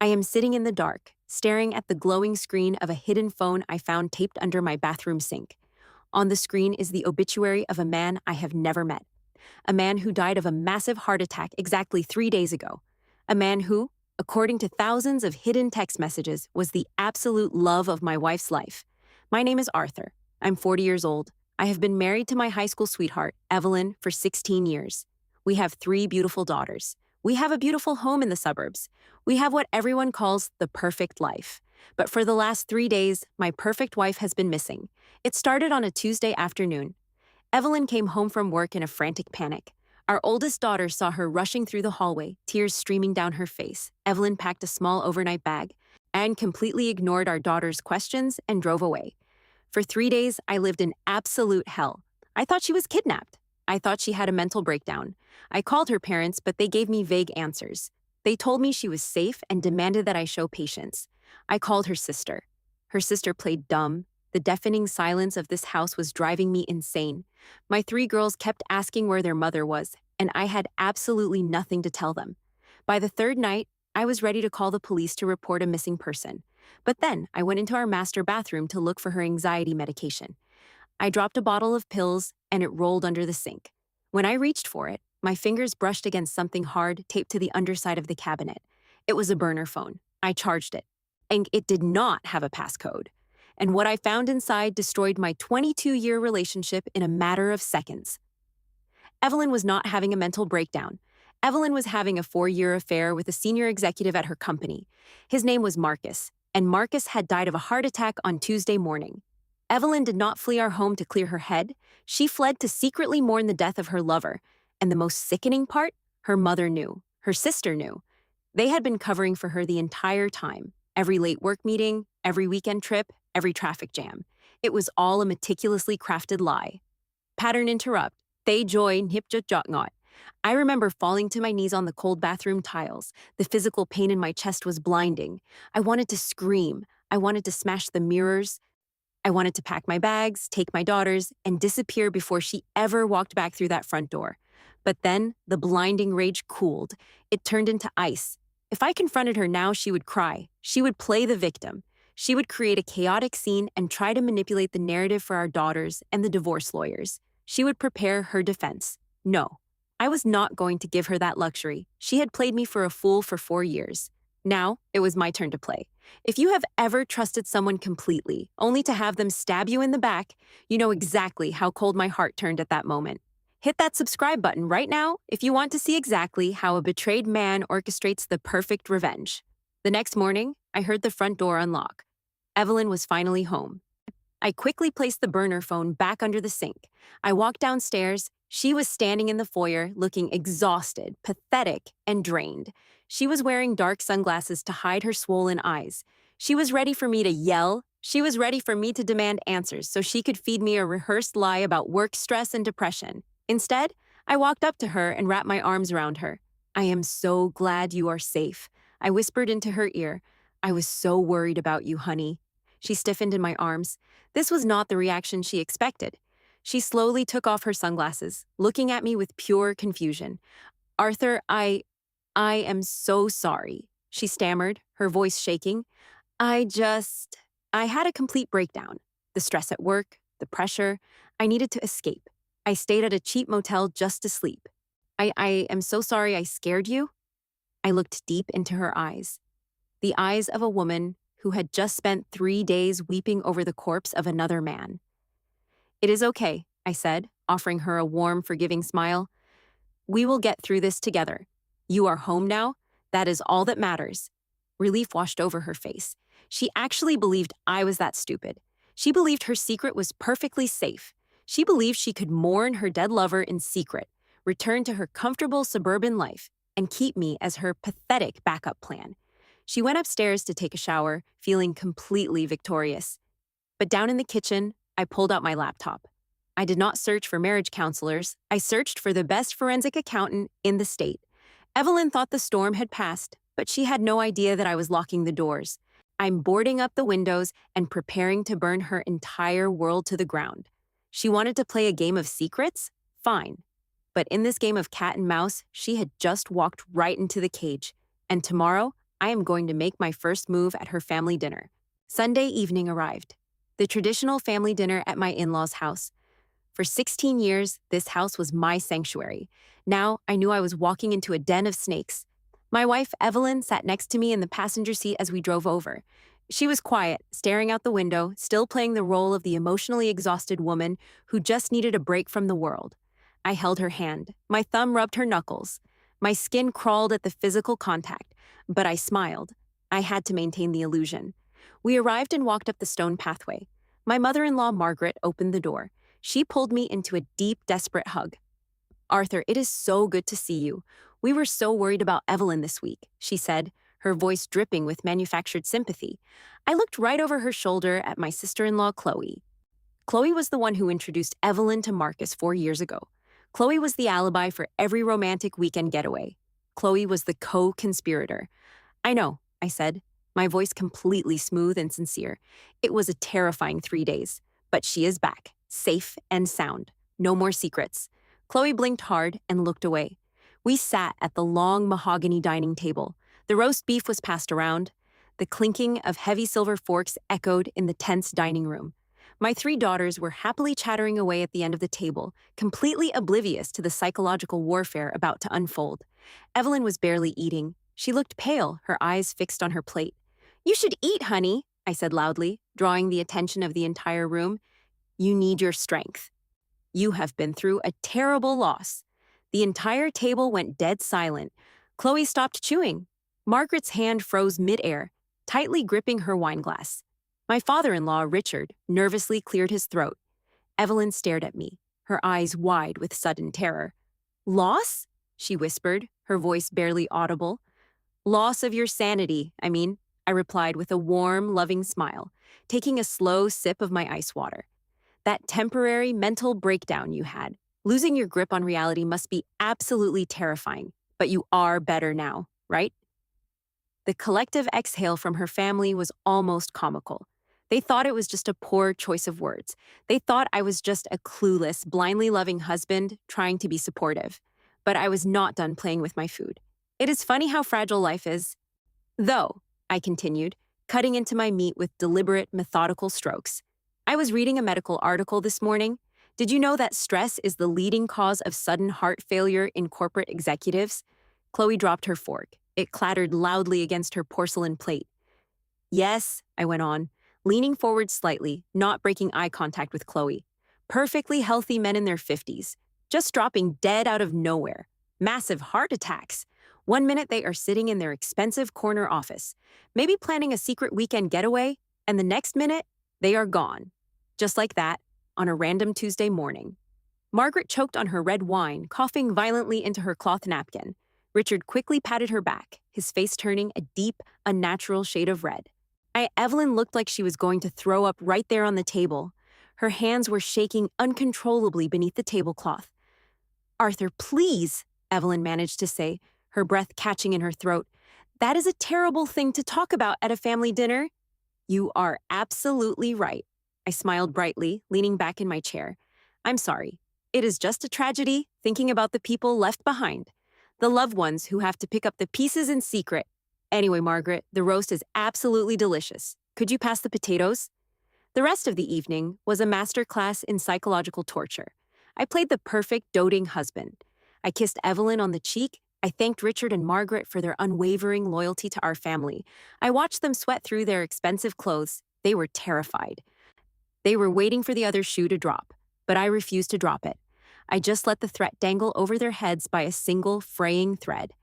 I am sitting in the dark, staring at the glowing screen of a hidden phone I found taped under my bathroom sink. On the screen is the obituary of a man I have never met. A man who died of a massive heart attack exactly 3 days ago. A man who, according to thousands of hidden text messages, was the absolute love of my wife's life. My name is Arthur. I'm 40 years old. I have been married to my high school sweetheart, Evelyn, for 16 years. We have 3 beautiful daughters. We have a beautiful home in the suburbs. We have what everyone calls the perfect life. But for the last 3 days, my perfect wife has been missing. It started on a Tuesday afternoon. Evelyn came home from work in a frantic panic. Our oldest daughter saw her rushing through the hallway, tears streaming down her face. Evelyn packed a small overnight bag and completely ignored our daughter's questions and drove away. For 3 days, I lived in absolute hell. I thought she was kidnapped. I thought she had a mental breakdown. I called her parents, but they gave me vague answers. They told me she was safe and demanded that I show patience. I called her sister. Her sister played dumb. The deafening silence of this house was driving me insane. My 3 girls kept asking where their mother was, and I had absolutely nothing to tell them. By the third night, I was ready to call the police to report a missing person. But then I went into our master bathroom to look for her anxiety medication. I dropped a bottle of pills, and it rolled under the sink. When I reached for it, my fingers brushed against something hard taped to the underside of the cabinet. It was a burner phone. I charged it, and it did not have a passcode. And what I found inside destroyed my 22-year relationship in a matter of seconds. Evelyn was not having a mental breakdown. Evelyn was having a 4-year affair with a senior executive at her company. His name was Marcus, and Marcus had died of a heart attack on Tuesday morning. Evelyn did not flee our home to clear her head. She fled to secretly mourn the death of her lover. And the most sickening part, her mother knew. Her sister knew. They had been covering for her the entire time. Every late work meeting, every weekend trip, every traffic jam. It was all a meticulously crafted lie. Pattern interrupt. They join hip-jot-jot-ngot. I remember falling to my knees on the cold bathroom tiles. The physical pain in my chest was blinding. I wanted to scream. I wanted to smash the mirrors. I wanted to pack my bags, take my daughters, and disappear before she ever walked back through that front door. But then, the blinding rage cooled. It turned into ice. If I confronted her now, she would cry. She would play the victim. She would create a chaotic scene and try to manipulate the narrative for our daughters and the divorce lawyers. She would prepare her defense. No, I was not going to give her that luxury. She had played me for a fool for 4 years. Now, it was my turn to play. If you have ever trusted someone completely, only to have them stab you in the back, you know exactly how cold my heart turned at that moment. Hit that subscribe button right now if you want to see exactly how a betrayed man orchestrates the perfect revenge. The next morning, I heard the front door unlock. Evelyn was finally home. I quickly placed the burner phone back under the sink. I walked downstairs. She was standing in the foyer, looking exhausted, pathetic, and drained. She was wearing dark sunglasses to hide her swollen eyes. She was ready for me to yell. She was ready for me to demand answers so she could feed me a rehearsed lie about work stress and depression. Instead, I walked up to her and wrapped my arms around her. "I am so glad you are safe," I whispered into her ear. "I was so worried about you, honey." She stiffened in my arms. This was not the reaction she expected. She slowly took off her sunglasses, looking at me with pure confusion. "Arthur, I am so sorry," she stammered, her voice shaking. I had a complete breakdown. The stress at work, the pressure. I needed to escape. I stayed at a cheap motel just to sleep. I am so sorry I scared you." I looked deep into her eyes. The eyes of a woman who had just spent 3 days weeping over the corpse of another man. "It is okay," I said, offering her a warm, forgiving smile. "We will get through this together. You are home now. That is all that matters." Relief washed over her face. She actually believed I was that stupid. She believed her secret was perfectly safe. She believed she could mourn her dead lover in secret, return to her comfortable suburban life, and keep me as her pathetic backup plan. She went upstairs to take a shower, feeling completely victorious. But down in the kitchen, I pulled out my laptop. I did not search for marriage counselors. I searched for the best forensic accountant in the state. Evelyn thought the storm had passed, but she had no idea that I was locking the doors. I'm boarding up the windows and preparing to burn her entire world to the ground. She wanted to play a game of secrets? Fine. But in this game of cat and mouse, she had just walked right into the cage. And tomorrow, I am going to make my first move at her family dinner. Sunday evening arrived. The traditional family dinner at my in-laws' house. For 16 years, this house was my sanctuary. Now, I knew I was walking into a den of snakes. My wife, Evelyn, sat next to me in the passenger seat as we drove over. She was quiet, staring out the window, still playing the role of the emotionally exhausted woman who just needed a break from the world. I held her hand. My thumb rubbed her knuckles. My skin crawled at the physical contact, but I smiled. I had to maintain the illusion. We arrived and walked up the stone pathway. My mother-in-law, Margaret, opened the door. She pulled me into a deep, desperate hug. "Arthur, it is so good to see you. We were so worried about Evelyn this week," she said, her voice dripping with manufactured sympathy. I looked right over her shoulder at my sister-in-law, Chloe. Chloe was the one who introduced Evelyn to Marcus 4 years ago. Chloe was the alibi for every romantic weekend getaway. Chloe was the co-conspirator. "I know," I said, my voice completely smooth and sincere. It was a terrifying 3 days, but she is back, safe and sound. No more secrets. Chloe blinked hard and looked away. We sat at the long mahogany dining table. The roast beef was passed around. The clinking of heavy silver forks echoed in the tense dining room. My 3 daughters were happily chattering away at the end of the table, completely oblivious to the psychological warfare about to unfold. Evelyn was barely eating. She looked pale, her eyes fixed on her plate. "You should eat, honey," I said loudly, drawing the attention of the entire room. "You need your strength. You have been through a terrible loss." The entire table went dead silent. Chloe stopped chewing. Margaret's hand froze midair, tightly gripping her wineglass. My father-in-law, Richard, nervously cleared his throat. Evelyn stared at me, her eyes wide with sudden terror. "Loss?" she whispered, her voice barely audible. "Loss of your sanity, I replied with a warm, loving smile, taking a slow sip of my ice water. "That temporary mental breakdown you had. Losing your grip on reality must be absolutely terrifying, but you are better now, right?" The collective exhale from her family was almost comical. They thought it was just a poor choice of words. They thought I was just a clueless, blindly loving husband trying to be supportive. But I was not done playing with my food. It is funny how fragile life is. "Though," I continued, cutting into my meat with deliberate, methodical strokes, "I was reading a medical article this morning. Did you know that stress is the leading cause of sudden heart failure in corporate executives?" Chloe dropped her fork. It clattered loudly against her porcelain plate. "Yes," I went on, leaning forward slightly, not breaking eye contact with Chloe. "Perfectly healthy men in their 50s, just dropping dead out of nowhere. Massive heart attacks. One minute they are sitting in their expensive corner office, maybe planning a secret weekend getaway, and the next minute, they are gone. Just like that, on a random Tuesday morning." Margaret choked on her red wine, coughing violently into her cloth napkin. Richard quickly patted her back, his face turning a deep, unnatural shade of red. Evelyn looked like she was going to throw up right there on the table. Her hands were shaking uncontrollably beneath the tablecloth. "Arthur, please," Evelyn managed to say, her breath catching in her throat. "That is a terrible thing to talk about at a family dinner." "You are absolutely right." I smiled brightly, leaning back in my chair. "I'm sorry. It is just a tragedy, thinking about the people left behind. The loved ones who have to pick up the pieces in secret. Anyway, Margaret, the roast is absolutely delicious. Could you pass the potatoes?" The rest of the evening was a masterclass in psychological torture. I played the perfect doting husband. I kissed Evelyn on the cheek. I thanked Richard and Margaret for their unwavering loyalty to our family. I watched them sweat through their expensive clothes. They were terrified. They were waiting for the other shoe to drop, but I refused to drop it. I just let the threat dangle over their heads by a single fraying thread.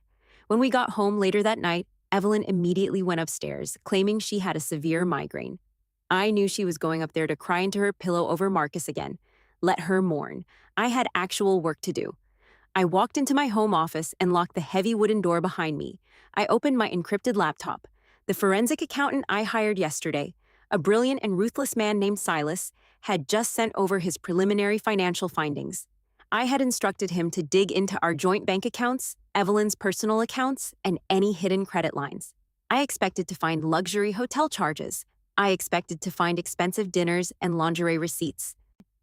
When we got home later that night, Evelyn immediately went upstairs, claiming she had a severe migraine. I knew she was going up there to cry into her pillow over Marcus again. Let her mourn. I had actual work to do. I walked into my home office and locked the heavy wooden door behind me. I opened my encrypted laptop. The forensic accountant I hired yesterday, a brilliant and ruthless man named Silas, had just sent over his preliminary financial findings. I had instructed him to dig into our joint bank accounts, Evelyn's personal accounts, and any hidden credit lines. I expected to find luxury hotel charges. I expected to find expensive dinners and lingerie receipts.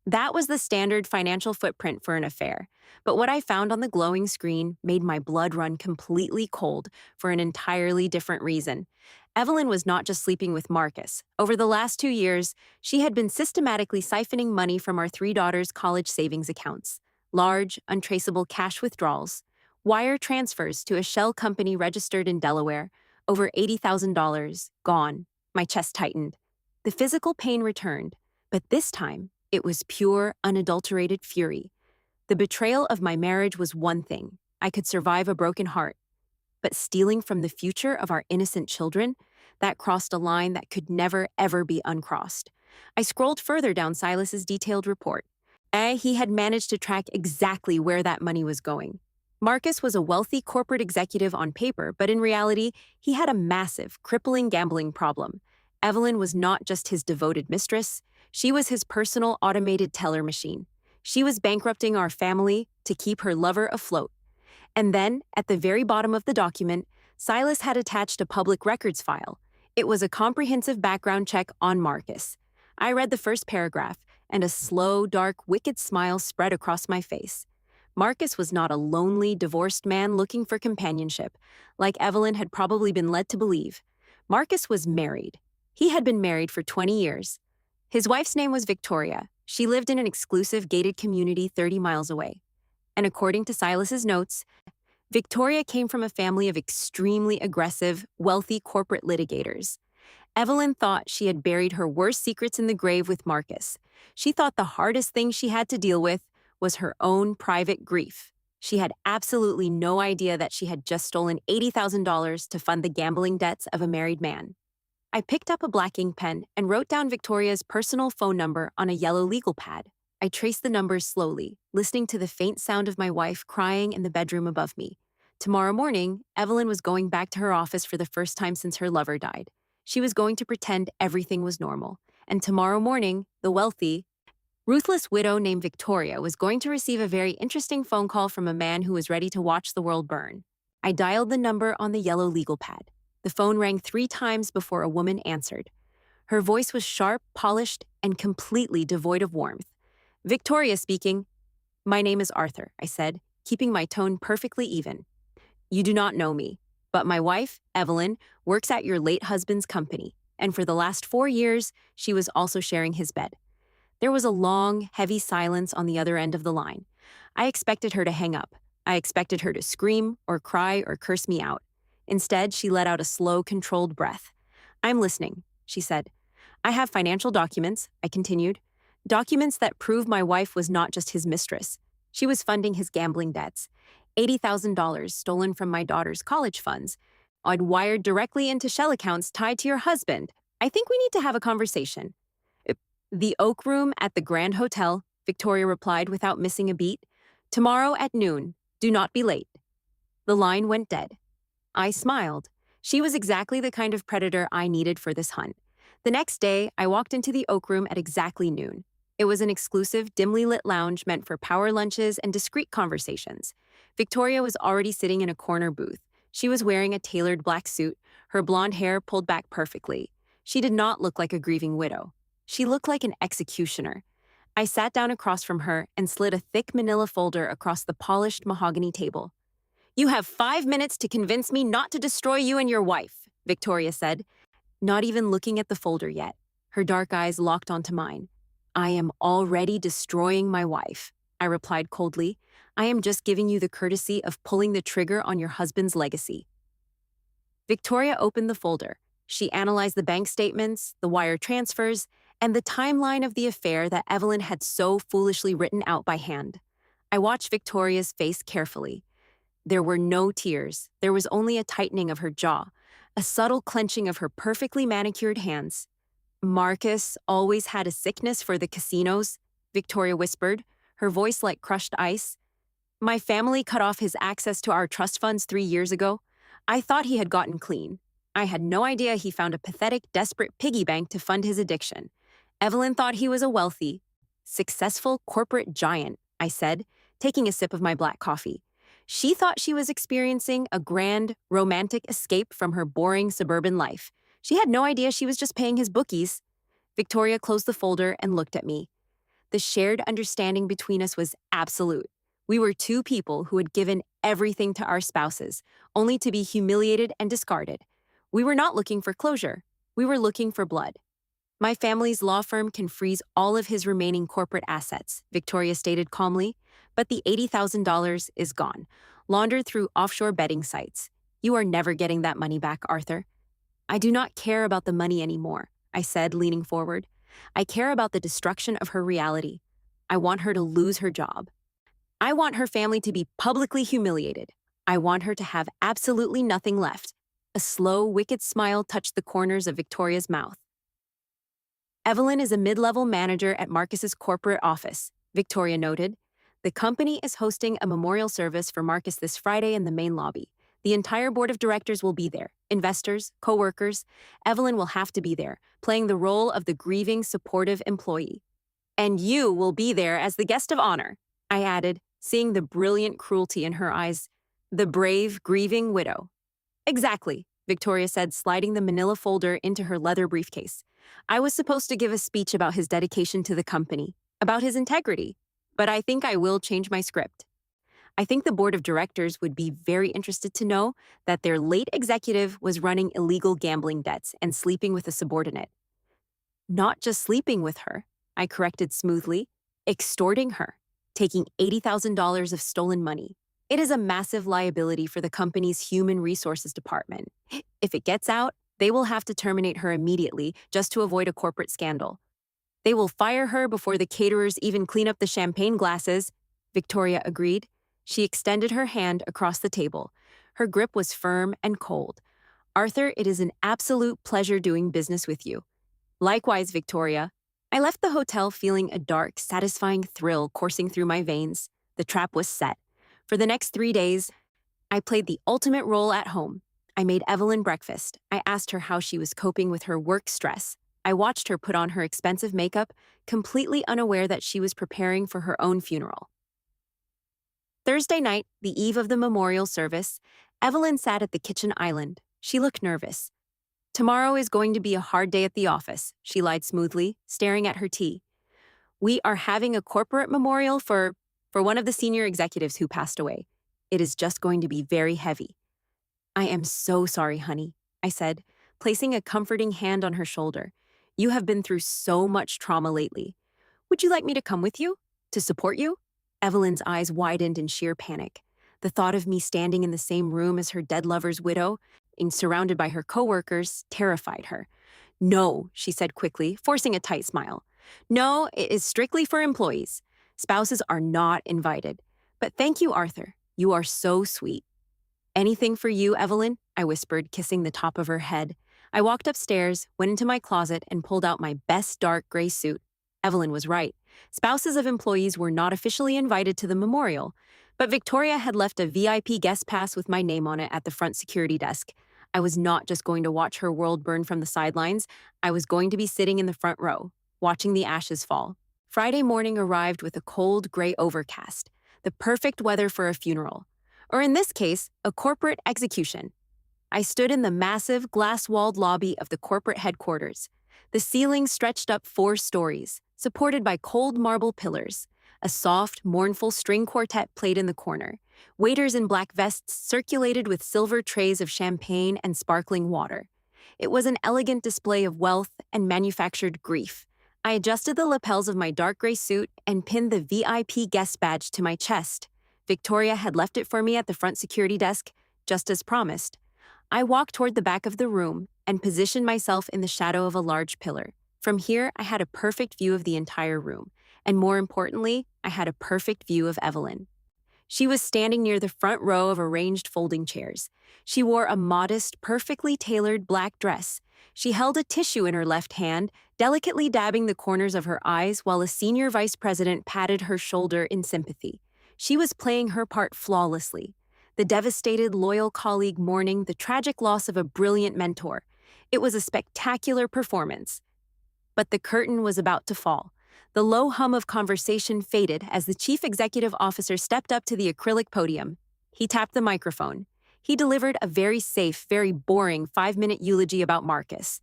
That was the standard financial footprint for an affair. But what I found on the glowing screen made my blood run completely cold for an entirely different reason. Evelyn was not just sleeping with Marcus. Over the last 2 years, she had been systematically siphoning money from our three daughters' college savings accounts. Large, untraceable cash withdrawals, wire transfers to a shell company registered in Delaware, over $80,000, gone. My chest tightened. The physical pain returned, but this time, it was pure, unadulterated fury. The betrayal of my marriage was one thing. I could survive a broken heart. But stealing from the future of our innocent children, that crossed a line that could never, ever be uncrossed. I scrolled further down Silas's detailed report. He had managed to track exactly where that money was going. Marcus was a wealthy corporate executive on paper, but in reality, he had a massive, crippling gambling problem. Evelyn was not just his devoted mistress, she was his personal automated teller machine. She was bankrupting our family to keep her lover afloat. And then, at the very bottom of the document, Silas had attached a public records file. It was a comprehensive background check on Marcus. I read the first paragraph, and a slow, dark, wicked smile spread across my face. Marcus was not a lonely, divorced man looking for companionship, like Evelyn had probably been led to believe. Marcus was married. He had been married for 20 years. His wife's name was Victoria. She lived in an exclusive gated community 30 miles away. And according to Silas's notes, Victoria came from a family of extremely aggressive, wealthy corporate litigators. Evelyn thought she had buried her worst secrets in the grave with Marcus. She thought the hardest thing she had to deal with was her own private grief. She had absolutely no idea that she had just stolen $80,000 to fund the gambling debts of a married man. I picked up a black ink pen and wrote down Victoria's personal phone number on a yellow legal pad. I traced the numbers slowly, listening to the faint sound of my wife crying in the bedroom above me. Tomorrow morning, Evelyn was going back to her office for the first time since her lover died. She was going to pretend everything was normal. And tomorrow morning, the wealthy, ruthless widow named Victoria was going to receive a very interesting phone call from a man who was ready to watch the world burn. I dialed the number on the yellow legal pad. The phone rang 3 times before a woman answered. Her voice was sharp, polished, and completely devoid of warmth. Victoria speaking. My name is Arthur, I said, keeping my tone perfectly even. You do not know me, but my wife, Evelyn, works at your late husband's company, and for the last 4 years, she was also sharing his bed. There was a long, heavy silence on the other end of the line. I expected her to hang up. I expected her to scream or cry or curse me out. Instead, she let out a slow, controlled breath. I'm listening, she said. I have financial documents, I continued. Documents that prove my wife was not just his mistress. She was funding his gambling debts. $80,000 stolen from my daughter's college funds. I'd wired directly into shell accounts tied to your husband. I think we need to have a conversation. The Oak Room at the Grand Hotel, Victoria replied without missing a beat. Tomorrow at noon. Do not be late. The line went dead. I smiled. She was exactly the kind of predator I needed for this hunt. The next day, I walked into the Oak Room at exactly noon. It was an exclusive, dimly lit lounge meant for power lunches and discreet conversations. Victoria was already sitting in a corner booth. She was wearing a tailored black suit, her blonde hair pulled back perfectly. She did not look like a grieving widow. She looked like an executioner. I sat down across from her and slid a thick manila folder across the polished mahogany table. You have 5 minutes to convince me not to destroy you and your wife, Victoria said, not even looking at the folder yet. Her dark eyes locked onto mine. I am already destroying my wife, I replied coldly. I am just giving you the courtesy of pulling the trigger on your husband's legacy. Victoria opened the folder. She analyzed the bank statements, the wire transfers, and the timeline of the affair that Evelyn had so foolishly written out by hand. I watched Victoria's face carefully. There were no tears. There was only a tightening of her jaw, a subtle clenching of her perfectly manicured hands. Marcus always had a sickness for the casinos, Victoria whispered, her voice like crushed ice. My family cut off his access to our trust funds 3 years ago. I thought he had gotten clean. I had no idea he found a pathetic, desperate piggy bank to fund his addiction. Evelyn thought he was a wealthy, successful corporate giant, I said, taking a sip of my black coffee. She thought she was experiencing a grand, romantic escape from her boring suburban life. She had no idea she was just paying his bookies. Victoria closed the folder and looked at me. The shared understanding between us was absolute. We were two people who had given everything to our spouses, only to be humiliated and discarded. We were not looking for closure. We were looking for blood. My family's law firm can freeze all of his remaining corporate assets, Victoria stated calmly, but the $80,000 is gone, laundered through offshore betting sites. You are never getting that money back, Arthur. I do not care about the money anymore, I said, leaning forward. I care about the destruction of her reality. I want her to lose her job. I want her family to be publicly humiliated. I want her to have absolutely nothing left. A slow, wicked smile touched the corners of Victoria's mouth. Evelyn is a mid-level manager at Marcus's corporate office, Victoria noted. The company is hosting a memorial service for Marcus this Friday in the main lobby. The entire board of directors will be there, investors, co-workers. Evelyn will have to be there, playing the role of the grieving, supportive employee. And you will be there as the guest of honor, I added, seeing the brilliant cruelty in her eyes. The brave, grieving widow. Exactly, Victoria said, sliding the manila folder into her leather briefcase. I was supposed to give a speech about his dedication to the company, about his integrity, but I think I will change my script. I think the board of directors would be very interested to know that their late executive was running illegal gambling debts and sleeping with a subordinate. Not just sleeping with her, I corrected smoothly, extorting her, taking $80,000 of stolen money. It is a massive liability for the company's human resources department. If it gets out, they will have to terminate her immediately just to avoid a corporate scandal. They will fire her before the caterers even clean up the champagne glasses, Victoria agreed. She extended her hand across the table. Her grip was firm and cold. Arthur, it is an absolute pleasure doing business with you. Likewise, Victoria. I left the hotel feeling a dark, satisfying thrill coursing through my veins. The trap was set. For the next 3 days, I played the ultimate role at home. I made Evelyn breakfast. I asked her how she was coping with her work stress. I watched her put on her expensive makeup, completely unaware that she was preparing for her own funeral. Thursday night, the eve of the memorial service, Evelyn sat at the kitchen island. She looked nervous. Tomorrow is going to be a hard day at the office, she lied smoothly, staring at her tea. We are having a corporate memorial for one of the senior executives who passed away. It is just going to be very heavy. I am so sorry, honey, I said, placing a comforting hand on her shoulder. You have been through so much trauma lately. Would you like me to come with you? To support you? Evelyn's eyes widened in sheer panic. The thought of me standing in the same room as her dead lover's widow, and surrounded by her coworkers, terrified her. No, she said quickly, forcing a tight smile. No, it is strictly for employees. Spouses are not invited. But thank you, Arthur. You are so sweet. Anything for you, Evelyn? I whispered, kissing the top of her head. I walked upstairs, went into my closet, and pulled out my best dark gray suit. Evelyn was right. Spouses of employees were not officially invited to the memorial, but Victoria had left a VIP guest pass with my name on it at the front security desk. I was not just going to watch her world burn from the sidelines. I was going to be sitting in the front row, watching the ashes fall. Friday morning arrived with a cold, gray overcast, the perfect weather for a funeral. Or in this case, a corporate execution. I stood in the massive, glass-walled lobby of the corporate headquarters. The ceiling stretched up 4 stories, supported by cold marble pillars. A soft, mournful string quartet played in the corner. Waiters in black vests circulated with silver trays of champagne and sparkling water. It was an elegant display of wealth and manufactured grief. I adjusted the lapels of my dark gray suit and pinned the VIP guest badge to my chest. Victoria had left it for me at the front security desk, just as promised. I walked toward the back of the room and positioned myself in the shadow of a large pillar. From here, I had a perfect view of the entire room, and more importantly, I had a perfect view of Evelyn. She was standing near the front row of arranged folding chairs. She wore a modest, perfectly tailored black dress. She held a tissue in her left hand, delicately dabbing the corners of her eyes while a senior vice president patted her shoulder in sympathy. She was playing her part flawlessly. The devastated, loyal colleague mourning the tragic loss of a brilliant mentor. It was a spectacular performance. But the curtain was about to fall. The low hum of conversation faded as the chief executive officer stepped up to the acrylic podium. He tapped the microphone. He delivered a very safe, very boring 5-minute eulogy about Marcus.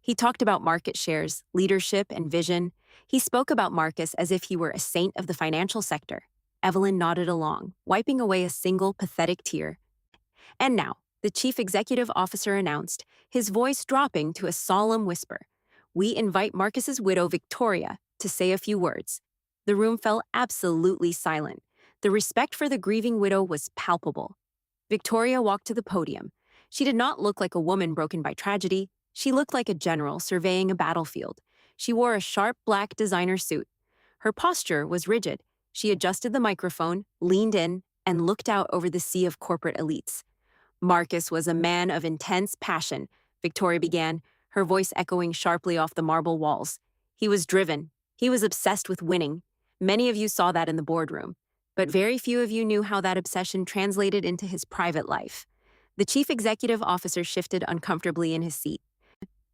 He talked about market shares, leadership, and vision. He spoke about Marcus as if he were a saint of the financial sector. Evelyn nodded along, wiping away a single pathetic tear. And now, the chief executive officer announced, his voice dropping to a solemn whisper. We invite Marcus's widow, Victoria, to say a few words. The room fell absolutely silent. The respect for the grieving widow was palpable. Victoria walked to the podium. She did not look like a woman broken by tragedy. She looked like a general surveying a battlefield. She wore a sharp black designer suit. Her posture was rigid. She adjusted the microphone, leaned in, and looked out over the sea of corporate elites. Marcus was a man of intense passion, Victoria began, her voice echoing sharply off the marble walls. He was driven. He was obsessed with winning. Many of you saw that in the boardroom, but very few of you knew how that obsession translated into his private life. The chief executive officer shifted uncomfortably in his seat.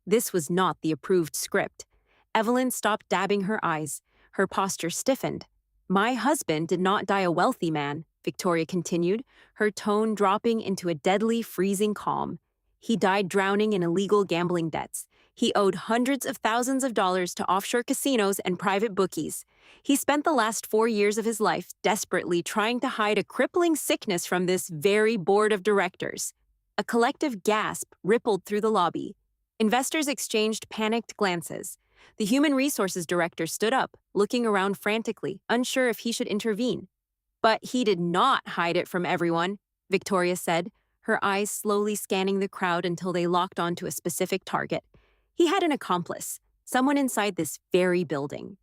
This was not the approved script. Evelyn stopped dabbing her eyes. Her posture stiffened. My husband did not die a wealthy man, Victoria continued, her tone dropping into a deadly, freezing calm. He died drowning in illegal gambling debts. He owed hundreds of thousands of dollars to offshore casinos and private bookies. He spent the last 4 years of his life desperately trying to hide a crippling sickness from this very board of directors. A collective gasp rippled through the lobby. Investors exchanged panicked glances. The human resources director stood up, looking around frantically, unsure if he should intervene. But he did not hide it from everyone, Victoria said, her eyes slowly scanning the crowd until they locked onto a specific target. He had an accomplice, someone inside this very building.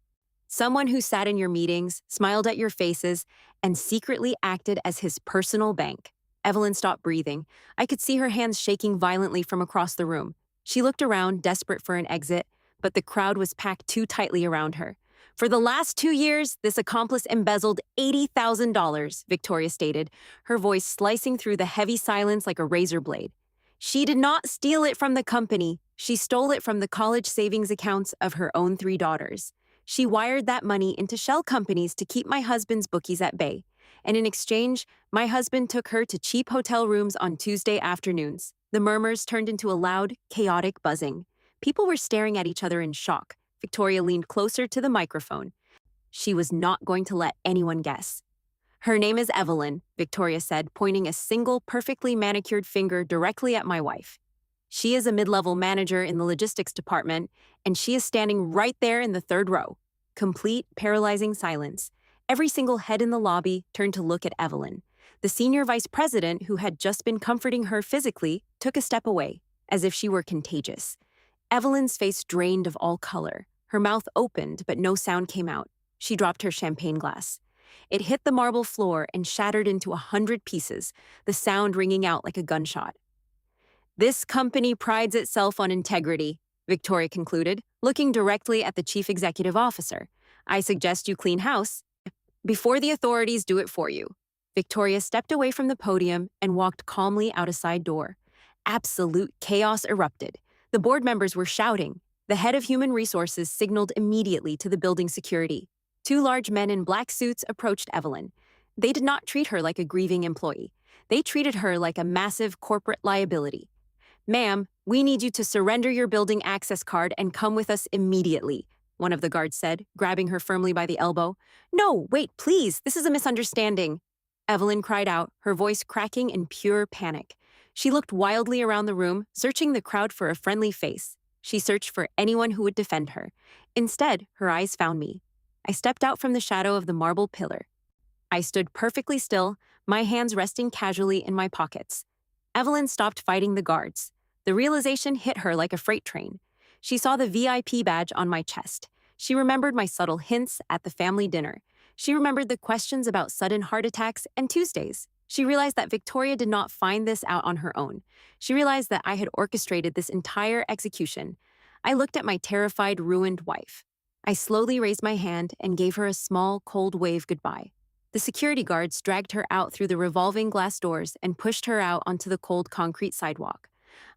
Someone who sat in your meetings, smiled at your faces, and secretly acted as his personal bank. Evelyn stopped breathing. I could see her hands shaking violently from across the room. She looked around, desperate for an exit, but the crowd was packed too tightly around her. For the last 2 years, this accomplice embezzled $80,000, Victoria stated, her voice slicing through the heavy silence like a razor blade. She did not steal it from the company. She stole it from the college savings accounts of her own 3 daughters. She wired that money into shell companies to keep my husband's bookies at bay. And in exchange, my husband took her to cheap hotel rooms on Tuesday afternoons. The murmurs turned into a loud, chaotic buzzing. People were staring at each other in shock. Victoria leaned closer to the microphone. She was not going to let anyone guess. Her name is Evelyn, Victoria said, pointing a single, perfectly manicured finger directly at my wife. She is a mid-level manager in the logistics department, and she is standing right there in the 3rd row. Complete, paralyzing silence. Every single head in the lobby turned to look at Evelyn. The senior vice president, who had just been comforting her physically, took a step away, as if she were contagious. Evelyn's face drained of all color. Her mouth opened, but no sound came out. She dropped her champagne glass. It hit the marble floor and shattered into 100 pieces, the sound ringing out like a gunshot. This company prides itself on integrity, Victoria concluded, looking directly at the chief executive officer. I suggest you clean house before the authorities do it for you. Victoria stepped away from the podium and walked calmly out a side door. Absolute chaos erupted. The board members were shouting. The head of human resources signaled immediately to the building security. 2 large men in black suits approached Evelyn. They did not treat her like a grieving employee. They treated her like a massive corporate liability. Ma'am, we need you to surrender your building access card and come with us immediately, one of the guards said, grabbing her firmly by the elbow. No, wait, please, this is a misunderstanding. Evelyn cried out, her voice cracking in pure panic. She looked wildly around the room, searching the crowd for a friendly face. She searched for anyone who would defend her. Instead, her eyes found me. I stepped out from the shadow of the marble pillar. I stood perfectly still, my hands resting casually in my pockets. Evelyn stopped fighting the guards. The realization hit her like a freight train. She saw the VIP badge on my chest. She remembered my subtle hints at the family dinner. She remembered the questions about sudden heart attacks and Tuesdays. She realized that Victoria did not find this out on her own. She realized that I had orchestrated this entire execution. I looked at my terrified, ruined wife. I slowly raised my hand and gave her a small, cold wave goodbye. The security guards dragged her out through the revolving glass doors and pushed her out onto the cold concrete sidewalk.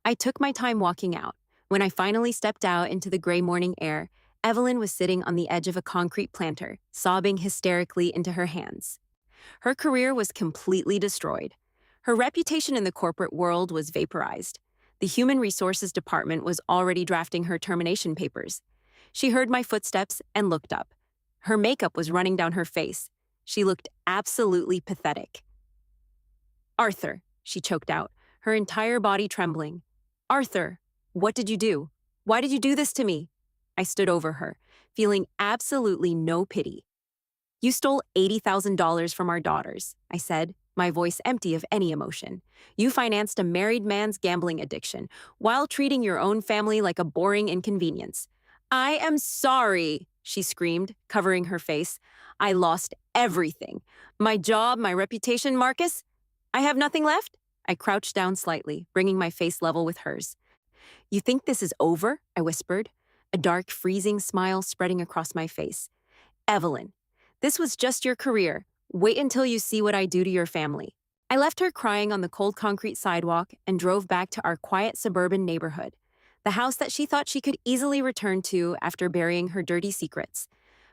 I took my time walking out. When I finally stepped out into the gray morning air, Evelyn was sitting on the edge of a concrete planter, sobbing hysterically into her hands. Her career was completely destroyed. Her reputation in the corporate world was vaporized. The Human Resources Department was already drafting her termination papers. She heard my footsteps and looked up. Her makeup was running down her face. She looked absolutely pathetic. "Arthur," she choked out, her entire body trembling. "Arthur, what did you do? Why did you do this to me?" I stood over her, feeling absolutely no pity. "You stole $80,000 from our daughters," I said, my voice empty of any emotion. "You financed a married man's gambling addiction while treating your own family like a boring inconvenience." "I am sorry," she screamed, covering her face. "I lost everything. My job, my reputation, Marcus. I have nothing left?" I crouched down slightly, bringing my face level with hers. "You think this is over?" I whispered, a dark, freezing smile spreading across my face. "Evelyn, this was just your career. Wait until you see what I do to your family." I left her crying on the cold concrete sidewalk and drove back to our quiet suburban neighborhood, the house that she thought she could easily return to after burying her dirty secrets.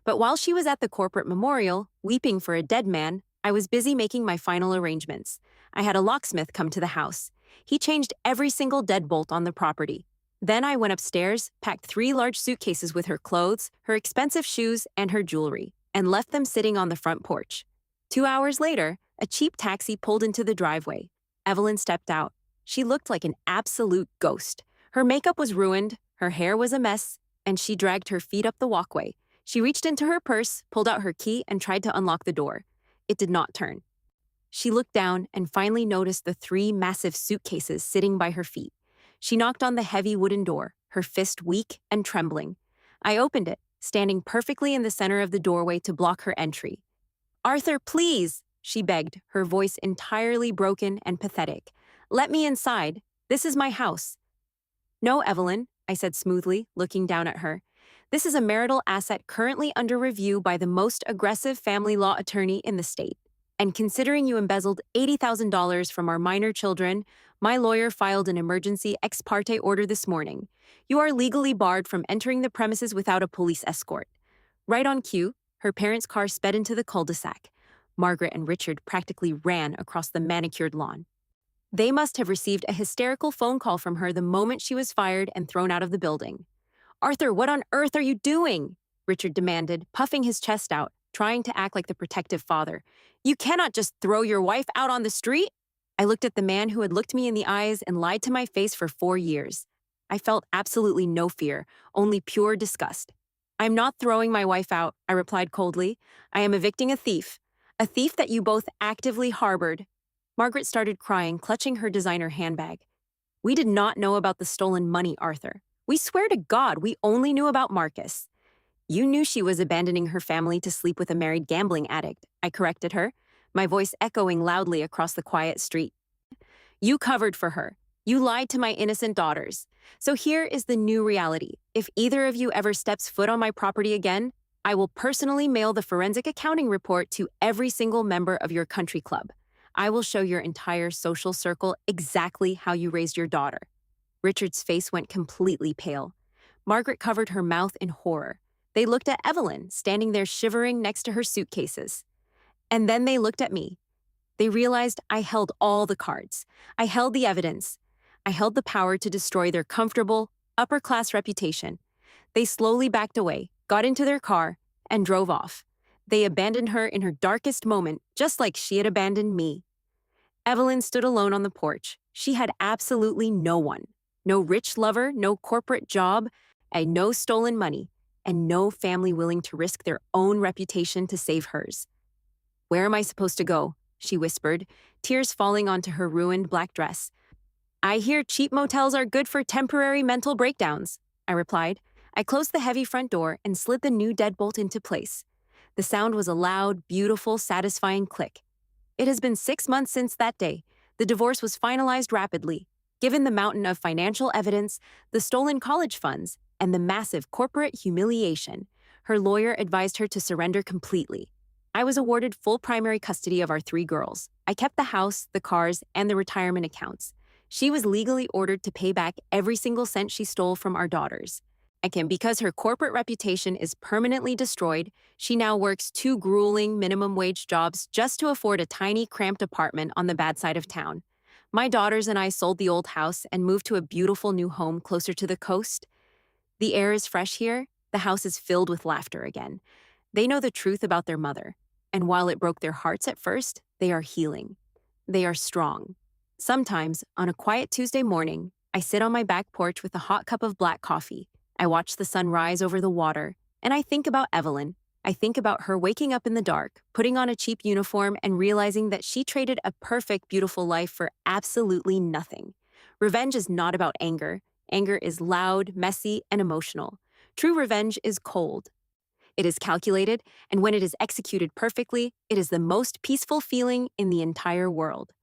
But while she was at the corporate memorial, weeping for a dead man, I was busy making my final arrangements. I had a locksmith come to the house. He changed every single deadbolt on the property. Then I went upstairs, packed 3 large suitcases with her clothes, her expensive shoes, and her jewelry, and left them sitting on the front porch. 2 hours later, a cheap taxi pulled into the driveway. Evelyn stepped out. She looked like an absolute ghost. Her makeup was ruined, her hair was a mess, and she dragged her feet up the walkway. She reached into her purse, pulled out her key, and tried to unlock the door. It did not turn. She looked down and finally noticed the 3 massive suitcases sitting by her feet. She knocked on the heavy wooden door, her fist weak and trembling. I opened it, standing perfectly in the center of the doorway to block her entry. "Arthur, please," she begged, her voice entirely broken and pathetic. "Let me inside. This is my house." "No, Evelyn," I said smoothly, looking down at her. "This is a marital asset currently under review by the most aggressive family law attorney in the state. And considering you embezzled $80,000 from our minor children, my lawyer filed an emergency ex parte order this morning. You are legally barred from entering the premises without a police escort." Right on cue, her parents' car sped into the cul-de-sac. Margaret and Richard practically ran across the manicured lawn. They must have received a hysterical phone call from her the moment she was fired and thrown out of the building. "Arthur, what on earth are you doing?" Richard demanded, puffing his chest out, trying to act like the protective father. "You cannot just throw your wife out on the street." I looked at the man who had looked me in the eyes and lied to my face for 4 years. I felt absolutely no fear, only pure disgust. "I'm not throwing my wife out," I replied coldly. "I am evicting a thief that you both actively harbored." Margaret started crying, clutching her designer handbag. "We did not know about the stolen money, Arthur. We swear to God we only knew about Marcus." "You knew she was abandoning her family to sleep with a married gambling addict," I corrected her, my voice echoing loudly across the quiet street. "You covered for her. You lied to my innocent daughters. So here is the new reality. If either of you ever steps foot on my property again, I will personally mail the forensic accounting report to every single member of your country club. I will show your entire social circle exactly how you raised your daughter." Richard's face went completely pale. Margaret covered her mouth in horror. They looked at Evelyn, standing there shivering next to her suitcases. And then they looked at me. They realized I held all the cards. I held the evidence. I held the power to destroy their comfortable, upper-class reputation. They slowly backed away, got into their car, and drove off. They abandoned her in her darkest moment, just like she had abandoned me. Evelyn stood alone on the porch. She had absolutely no one. No rich lover, no corporate job, and no stolen money, and no family willing to risk their own reputation to save hers. "Where am I supposed to go?" she whispered, tears falling onto her ruined black dress. "I hear cheap motels are good for temporary mental breakdowns," I replied. I closed the heavy front door and slid the new deadbolt into place. The sound was a loud, beautiful, satisfying click. It has been 6 months since that day. The divorce was finalized rapidly. Given the mountain of financial evidence, the stolen college funds, and the massive corporate humiliation, her lawyer advised her to surrender completely. I was awarded full primary custody of our 3 girls. I kept the house, the cars, and the retirement accounts. She was legally ordered to pay back every single cent she stole from our daughters. Because her corporate reputation is permanently destroyed, she now works 2 grueling minimum wage jobs just to afford a tiny, cramped apartment on the bad side of town. My daughters and I sold the old house and moved to a beautiful new home closer to the coast. The air is fresh here, the house is filled with laughter again. They know the truth about their mother, and while it broke their hearts at first, they are healing. They are strong. Sometimes, on a quiet Tuesday morning, I sit on my back porch with a hot cup of black coffee. I watch the sun rise over the water, and I think about Evelyn. I think about her waking up in the dark, putting on a cheap uniform, and realizing that she traded a perfect, beautiful life for absolutely nothing. Revenge is not about anger. Anger is loud, messy, and emotional. True revenge is cold. It is calculated, and when it is executed perfectly, it is the most peaceful feeling in the entire world.